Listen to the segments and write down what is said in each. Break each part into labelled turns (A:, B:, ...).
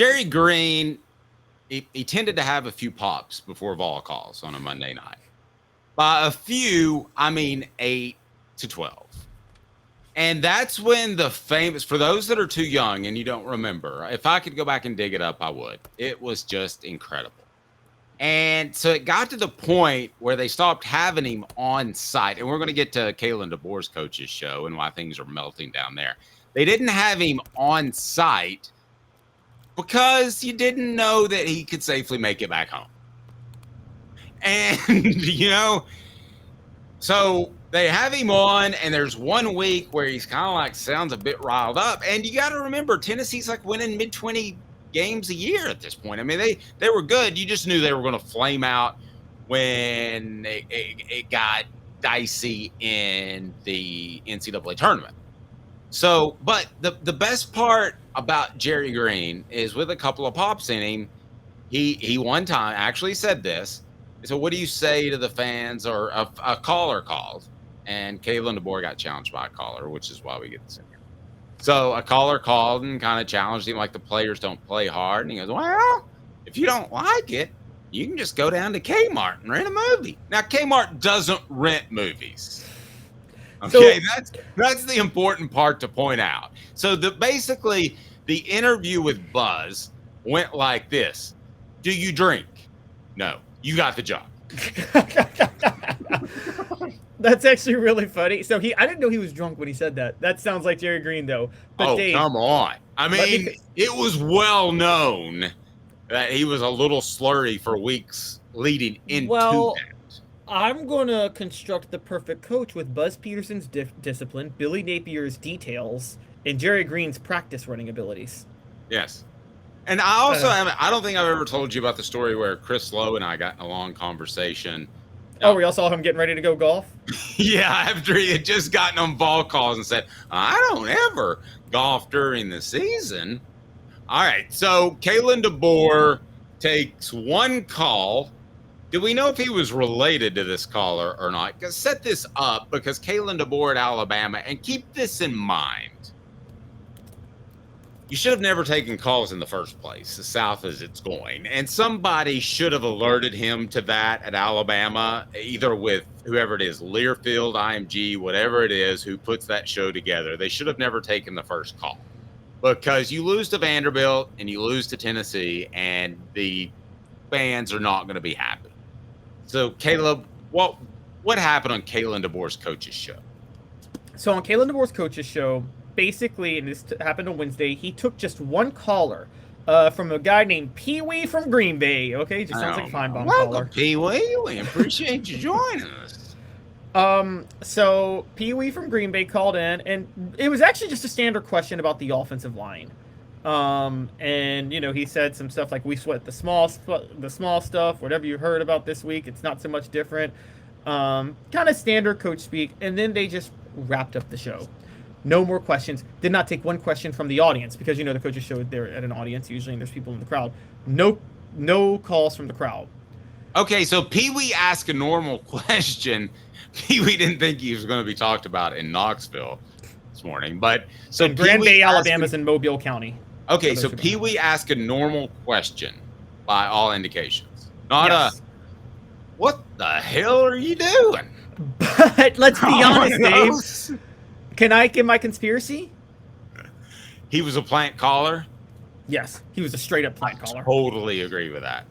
A: Jerry Green, he tended to have a few pops before ball calls on a Monday night. By a few, I mean 8 to 12. And that's when the famous, for those that are too young and you don't remember, if I could go back and dig it up, I would. It was just incredible. And so it got to the point where they stopped having him on site. And we're going to get to Kalen DeBoer's coach's show and why things are melting down there. They didn't have him on site because you didn't know that he could safely make it back home. And, so they have him on, and there's 1 week where he's kind of like sounds a bit riled up. And you got to remember, Tennessee's like winning mid-20 games a year at this point. I mean, they were good. You just knew they were going to flame out when it got dicey in the NCAA tournament. So, but the best part about Jerry Green is with a couple of pops in him, he one time actually said this. So what do you say to the fans, or a caller called, and Kalen DeBoer got challenged by a caller, which is why we get this in here. So a caller called and kind of challenged him like the players don't play hard. And he goes, well, if you don't like it, you can just go down to Kmart and rent a movie. Now, Kmart doesn't rent movies. Okay, so, that's the important part to point out. So basically the interview with Buzz went like this. Do you drink? No. You got the job.
B: That's actually really funny. So I didn't know he was drunk when he said that. That sounds like Jerry Green, though. But Dave,
A: come on. I mean, it was well known that he was a little slurry for weeks leading into that.
B: I'm going to construct the perfect coach with Buzz Peterson's discipline, Billy Napier's details, and Jerry Green's practice running abilities.
A: Yes. And I also I don't think I've ever told you about the story where Chris Lowe and I got in a long conversation.
B: We all saw him getting ready to go golf?
A: Yeah, after he had just gotten on ball calls and said, I don't ever golf during the season. All right, so Kalen DeBoer takes one call. Do we know if he was related to this caller or not? Set this up because Kalen DeBoer at Alabama, and keep this in mind. You should have never taken calls in the first place, as south as it's going. And somebody should have alerted him to that at Alabama, either with whoever it is, Learfield, IMG, whatever it is, who puts that show together. They should have never taken the first call. Because you lose to Vanderbilt and you lose to Tennessee, and the fans are not going to be happy. So, Caleb, what happened on Kalen DeBoer's coach's show?
B: So, on Kalen DeBoer's coach's show, basically, and this happened on Wednesday, he took just one caller from a guy named Pee-wee from Green Bay. Okay, just sounds like a fine bomb caller.
A: Welcome, Pee-wee. We appreciate you joining us.
B: So Pee-wee from Green Bay called in, and it was actually just a standard question about the offensive line. And he said some stuff like, we sweat the small stuff, whatever you heard about this week, it's not so much different. Kind of standard coach speak, and then they just wrapped up the show. No more questions. Did not take one question from the audience because, the coaches show they're at an audience usually and there's people in the crowd. No calls from the crowd.
A: Okay, so Pee-wee asked a normal question. Pee-wee didn't think he was going to be talked about in Knoxville this morning. But so
B: and Grand Bay, Alabama's in Mobile County.
A: Okay, so Pee-wee asked a normal question by all indications. Not what the hell are you doing?
B: But let's be honest, Dave. Can I give my conspiracy?
A: He was a plant caller?
B: Yes, he was a straight-up plant caller.
A: Totally agree with that.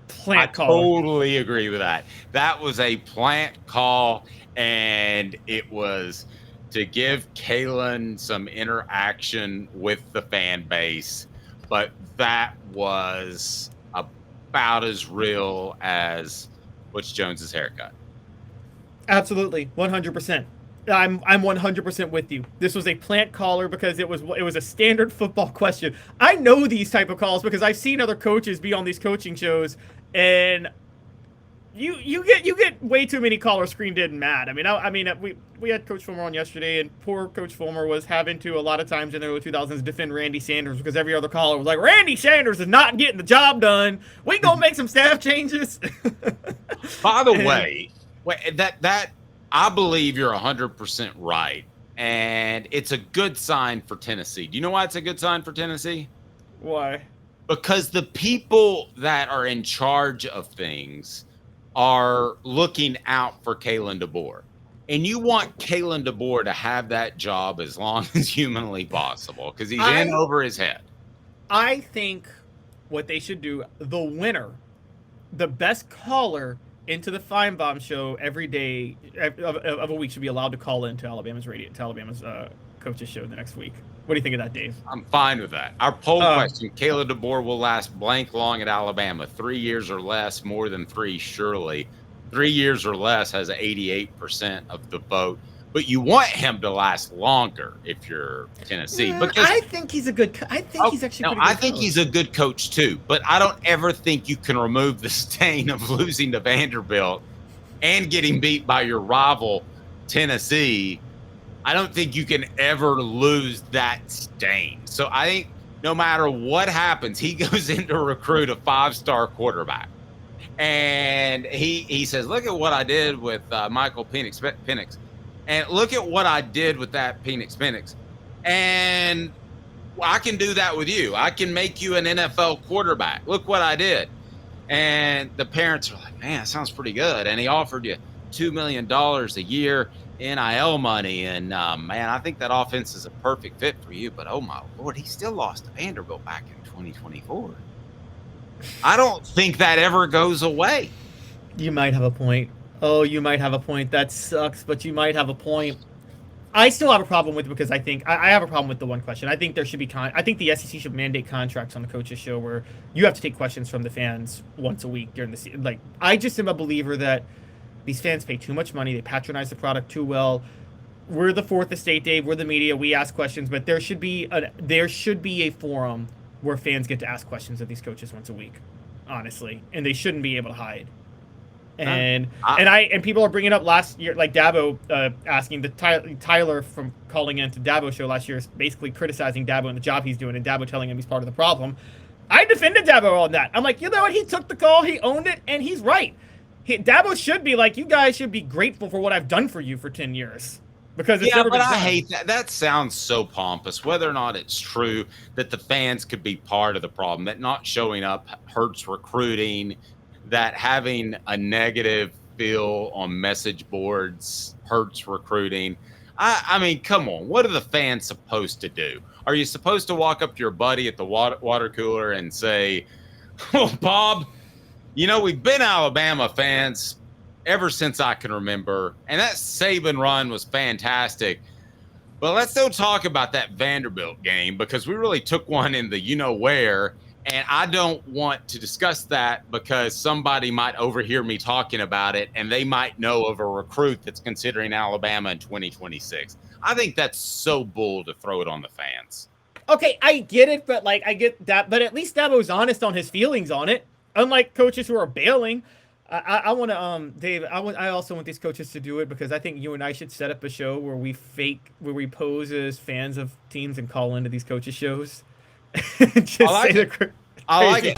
B: Plant caller.
A: Totally agree with that. That was a plant call, and it was to give Kalen some interaction with the fan base, but that was about as real as Butch Jones's haircut.
B: Absolutely, 100%. I'm 100% with you. This was a plant caller because it was a standard football question. I know these type of calls because I've seen other coaches be on these coaching shows, and you get way too many callers screamed in mad. I mean, we had Coach Fulmer on yesterday, and poor Coach Fulmer was having to a lot of times in the early 2000s defend Randy Sanders because every other caller was like, Randy Sanders is not getting the job done. We gonna make some staff changes.
A: By the way, that. I believe you're 100% right, and it's a good sign for Tennessee. Do you know why it's a good sign for Tennessee?
B: Why?
A: because the people that are in charge of things are looking out for Kalen DeBoer. And you want Kalen DeBoer to have that job as long as humanly possible because he's in over his head.
B: I think what they should do, the winner, the best caller into the Feinbaum show every day of a week should be allowed to call into Alabama's coaches show the next week. What do you think of that, Dave?
A: I'm fine with that. Our poll question, Kalen DeBoer will last blank long at Alabama. 3 years or less, more than 3, surely. 3 years or less has 88% of the vote. But you want him to last longer if you're Tennessee. Because
B: I think he's a good he's actually
A: I think he's a good coach too. But I don't ever think you can remove the stain of losing to Vanderbilt and getting beat by your rival Tennessee. I don't think you can ever lose that stain. So I think no matter what happens, he goes in to recruit a 5-star quarterback. And he says, look at what I did with Michael Penix. And look at what I did with that Penix. And I can do that with you. I can make you an NFL quarterback. Look what I did. And the parents are like, man, that sounds pretty good. And he offered you $2 million a year NIL money. And, man, I think that offense is a perfect fit for you. But, oh, my Lord, he still lost to Vanderbilt back in 2024. I don't think that ever goes away.
B: You might have a point. Oh, you might have a point. That sucks, but you might have a point. I still have a problem with it because I think I have a problem with the one question. I think there should be I think the SEC should mandate contracts on the coaches show where you have to take questions from the fans once a week during the season. Like, I just am a believer that these fans pay too much money. They patronize the product too well. We're the fourth estate, Dave. We're the media. We ask questions, but there should be a forum where fans get to ask questions of these coaches once a week, honestly, and they shouldn't be able to hide. And people are bringing up last year, like Dabo asking Tyler from calling into Dabo show last year, basically criticizing Dabo and the job he's doing, and Dabo telling him he's part of the problem. I defended Dabo on that. I'm like, you know what? He took the call, he owned it, and he's right. Dabo should be like, you guys should be grateful for what I've done for you for 10 years. Because it's never been done.
A: I hate that. That sounds so pompous. Whether or not it's true that the fans could be part of the problem, that not showing up hurts recruiting, that having a negative feel on message boards hurts recruiting. I mean, come on. What are the fans supposed to do? Are you supposed to walk up to your buddy at the water cooler and say, well, Bob, you know, we've been Alabama fans ever since I can remember, and that Saban run was fantastic. But let's don't talk about that Vanderbilt game because we really took one in the you-know-where, and I don't want to discuss that because somebody might overhear me talking about it, and they might know of a recruit that's considering Alabama in 2026. I think that's so bull to throw it on the fans.
B: Okay, I get it, but I get that. But at least Dabo's honest on his feelings on it, unlike coaches who are bailing. I want to, Dave. I also want these coaches to do it because I think you and I should set up a show where we pose as fans of teams and call into these coaches shows.
A: I like it.